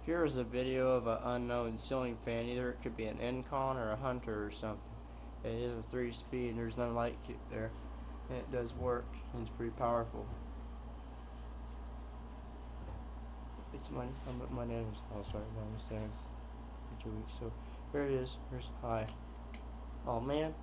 Here is a video of an unknown ceiling fan. Either it could be an Incon or a Hunter or something. It is a 3-speed and there's no light kit there. And it does work and it's pretty powerful. It's my neighbor's house right downstairs for 2 weeks. So here it is. Here's hi. Oh man.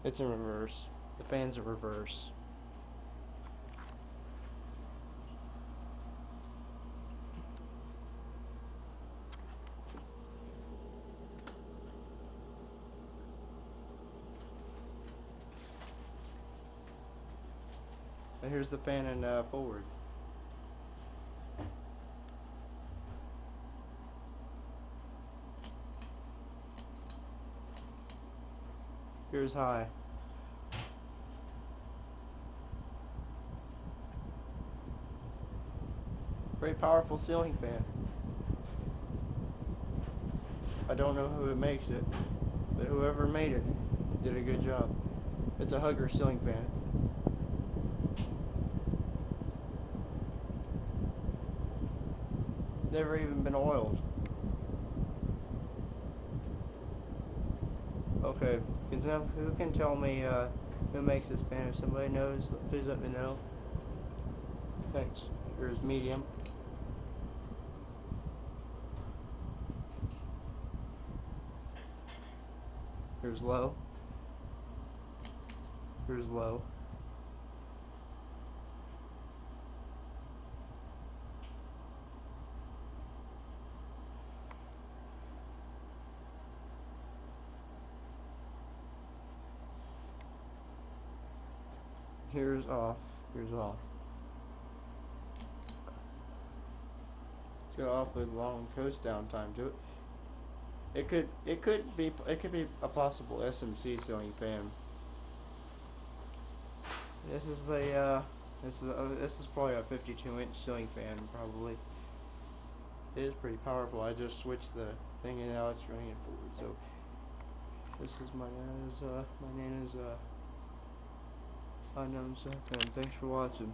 It's in reverse. The fan's in reverse. And here's the fan in forward. Here's high. Very powerful ceiling fan. I don't know who makes it, but whoever made it did a good job. It's a Hugger ceiling fan. It's never even been oiled. Okay, who can tell me who makes this fan? If somebody knows, please let me know. Thanks. Here's medium. Here's low. Here's low. Here's off. Here's off. It's got awfully long coast down time to it. It could be a possible SMC ceiling fan. This is this is probably a 52-inch ceiling fan probably. It is pretty powerful. I just switched the thing and now it's running it forward. So this is my name is unknown stuff, and thanks for watching.